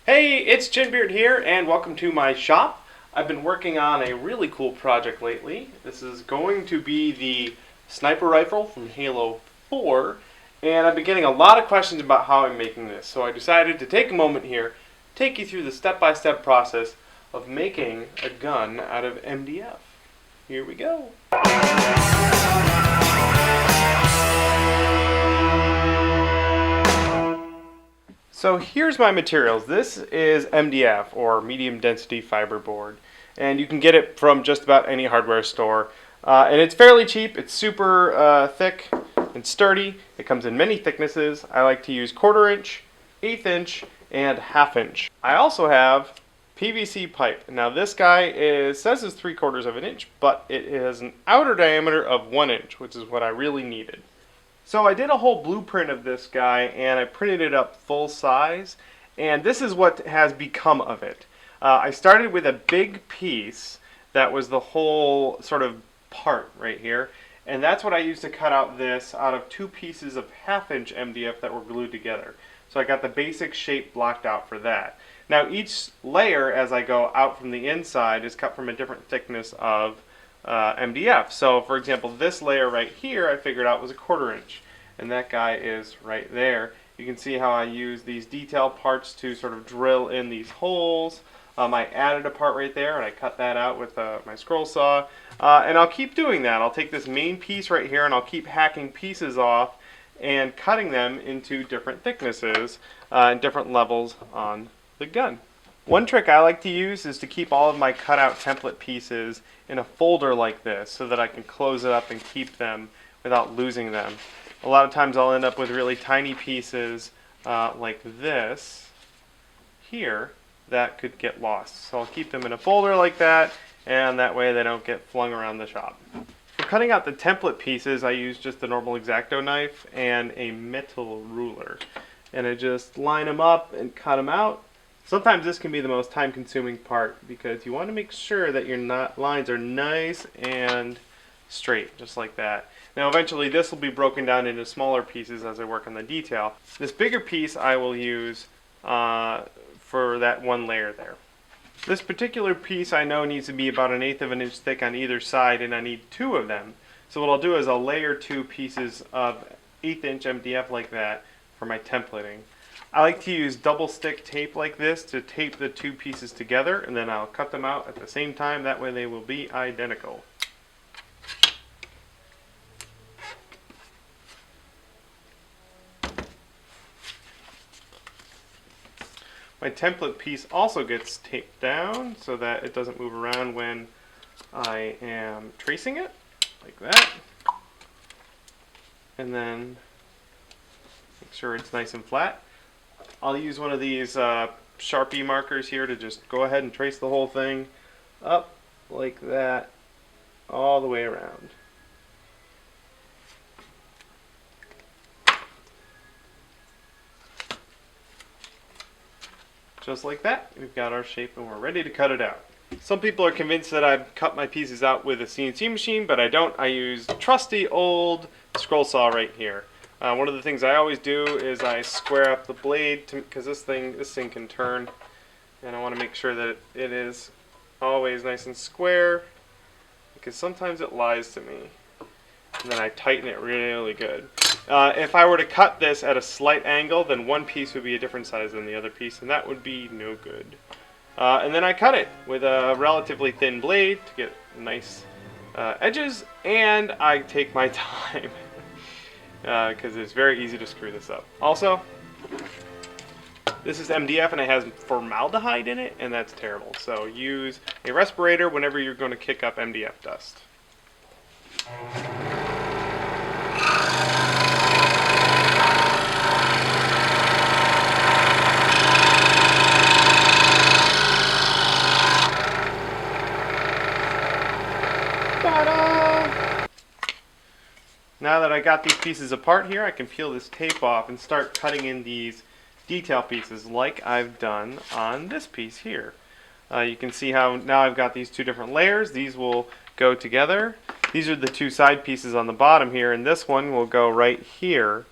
Hey, it's Chinbeard here, and welcome to my shop. I've been working on a really cool project lately. This is going to be the sniper rifle from Halo 4, and I've been getting a lot of questions about how I'm making this, so I decided to take a moment here, take you through the step-by-step process of making a gun out of MDF. Here we go. So here's my materials. This is MDF, or medium density fiberboard, and you can get it from just about any hardware store. And it's fairly cheap. It's super thick and sturdy. It comes in many thicknesses. I like to use 1/4 inch, 1/8 inch, and 1/2 inch. I also have PVC pipe. Now this guy says it's 3/4 of an inch, but it has an outer diameter of 1 inch, which is what I really needed. So I did a whole blueprint of this guy and I printed it up full size, and this is what has become of it. I started with a big piece that was the whole sort of part right here, and that's what I used to cut out this out of 2 pieces of 1/2 inch MDF that were glued together. So I got the basic shape blocked out for that. Now each layer as I go out from the inside is cut from a different thickness of MDF. So for example, this layer right here I figured out was a 1/4 inch, and that guy is right there. You can see how I use these detail parts to sort of drill in these holes. I added a part right there and I cut that out with my scroll saw, and I'll keep doing that. I'll take this main piece right here and I'll keep hacking pieces off and cutting them into different thicknesses and different levels on the gun. One trick I like to use is to keep all of my cutout template pieces in a folder like this so that I can close it up and keep them without losing them. A lot of times I'll end up with really tiny pieces like this here that could get lost. So I'll keep them in a folder like that, and that way they don't get flung around the shop. For cutting out the template pieces, I use just a normal X-Acto knife and a metal ruler. And I just line them up and cut them out. Sometimes this can be the most time-consuming part because you want to make sure that your lines are nice and straight, just like that. Now eventually this will be broken down into smaller pieces as I work on the detail. This bigger piece I will use for that one layer there. This particular piece I know needs to be about 1/8 of an inch thick on either side, and I need 2 of them. So what I'll do is I'll layer 2 pieces of 1/8 inch MDF like that for my templating. I like to use double stick tape like this to tape the 2 pieces together, and then I'll cut them out at the same time. That way they will be identical. My template piece also gets taped down so that it doesn't move around when I am tracing it, like that. And then make sure it's nice and flat. I'll use one of these Sharpie markers here to just go ahead and trace the whole thing up like that all the way around. Just like that, we've got our shape and we're ready to cut it out. Some people are convinced that I've cut my pieces out with a CNC machine, but I don't. I use trusty old scroll saw right here. One of the things I always do is I square up the blade because this thing can turn, and I want to make sure that it is always nice and square because sometimes it lies to me. And then I tighten it really good. If I were to cut this at a slight angle, then one piece would be a different size than the other piece, and that would be no good. And then I cut it with a relatively thin blade to get nice edges, and I take my time because it's very easy to screw this up. Also, this is MDF and it has formaldehyde in it, and that's terrible. So use a respirator whenever you're going to kick up MDF dust. Now that I got these pieces apart here, I can peel this tape off and start cutting in these detail pieces like I've done on this piece here. You can see how now I've got these 2 different layers. These will go together. These are the 2 side pieces on the bottom here, and this one will go right here.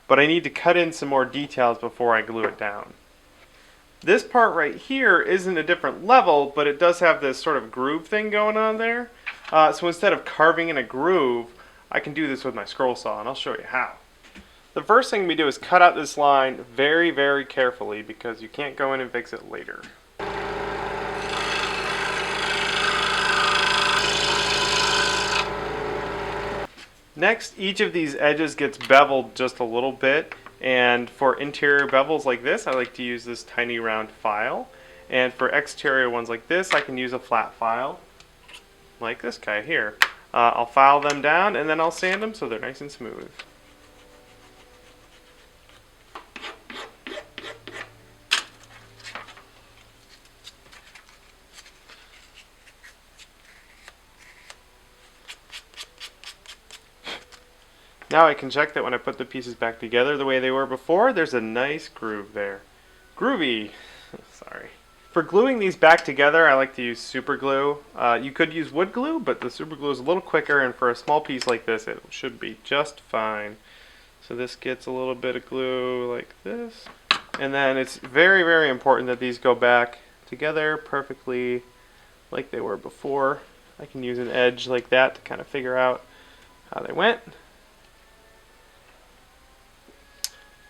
But I need to cut in some more details before I glue it down. This part right here isn't a different level, but it does have this sort of groove thing going on there. So instead of carving in a groove, I can do this with my scroll saw, and I'll show you how. The first thing we do is cut out this line very, very carefully because you can't go in and fix it later. Next, each of these edges gets beveled just a little bit, and for interior bevels like this, I like to use this tiny round file, and for exterior ones like this, I can use a flat file like this guy here. I'll file them down and then I'll sand them so they're nice and smooth. Now I can check that when I put the pieces back together the way they were before, there's a nice groove there. Groovy! Sorry. For gluing these back together, I like to use super glue. You could use wood glue, but the super glue is a little quicker, and for a small piece like this, it should be just fine. So this gets a little bit of glue like this. And then it's very, very important that these go back together perfectly like they were before. I can use an edge like that to kind of figure out how they went.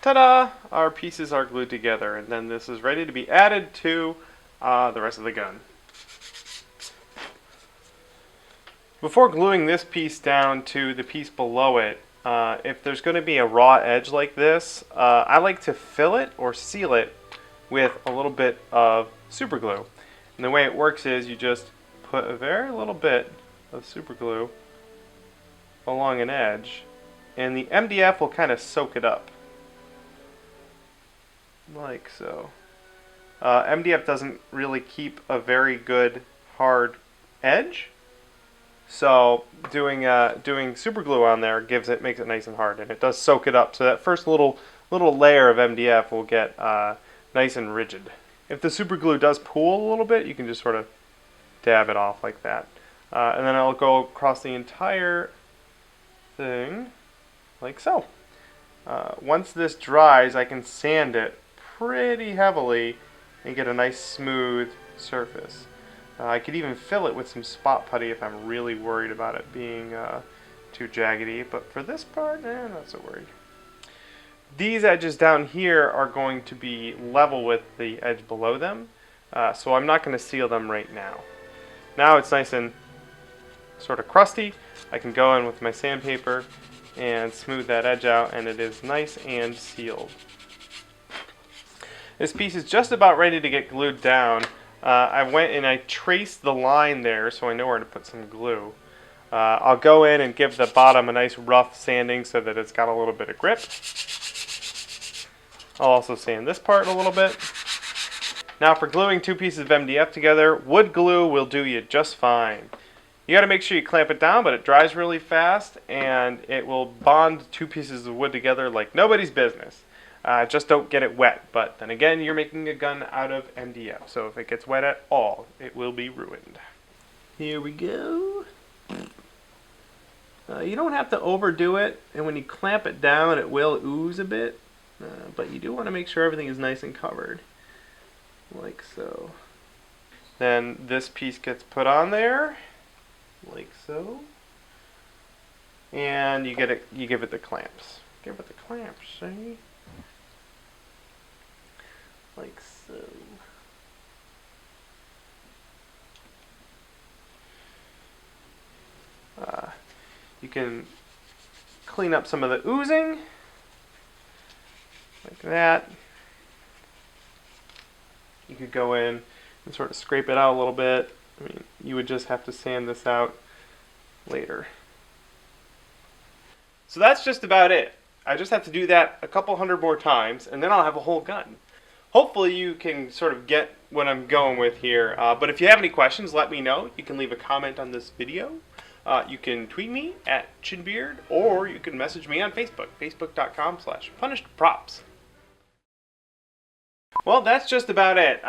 Ta-da! Our pieces are glued together, and then this is ready to be added to the rest of the gun. Before gluing this piece down to the piece below it, if there's going to be a raw edge like this, I like to fill it or seal it with a little bit of super glue. And the way it works is you just put a very little bit of super glue along an edge, and the MDF will kind of soak it up. Like so. MDF doesn't really keep a very good hard edge, so doing super glue on there makes it nice and hard, and it does soak it up. So that first little layer of MDF will get nice and rigid. If the super glue does pool a little bit, you can just sort of dab it off like that, and then I'll go across the entire thing like so. Once this dries, I can sand it pretty heavily and get a nice smooth surface. I could even fill it with some spot putty if I'm really worried about it being too jaggedy, but for this part, not so worried. These edges down here are going to be level with the edge below them, so I'm not going to seal them right now. Now it's nice and sort of crusty. I can go in with my sandpaper and smooth that edge out, and it is nice and sealed. This piece is just about ready to get glued down. I went and I traced the line there so I know where to put some glue. I'll go in and give the bottom a nice rough sanding so that it's got a little bit of grip. I'll also sand this part a little bit. Now for gluing two pieces of MDF together, wood glue will do you just fine. You got to make sure you clamp it down, but it dries really fast and it will bond two pieces of wood together like nobody's business. Just don't get it wet, but then again, you're making a gun out of MDF, so if it gets wet at all, it will be ruined. Here we go. You don't have to overdo it, and when you clamp it down, it will ooze a bit, but you do want to make sure everything is nice and covered, like so. Then this piece gets put on there, like so, and you give it the clamps. Give it the clamps, see? Like so. You can clean up some of the oozing, like that. You could go in and sort of scrape it out a little bit. I mean, you would just have to sand this out later. So that's just about it. I just have to do that a couple hundred more times, and then I'll have a whole gun. Hopefully you can sort of get what I'm going with here, but if you have any questions, let me know. You can leave a comment on this video. You can tweet me at Chinbeard, or you can message me on Facebook, facebook.com/punishedprops. Well, that's just about it.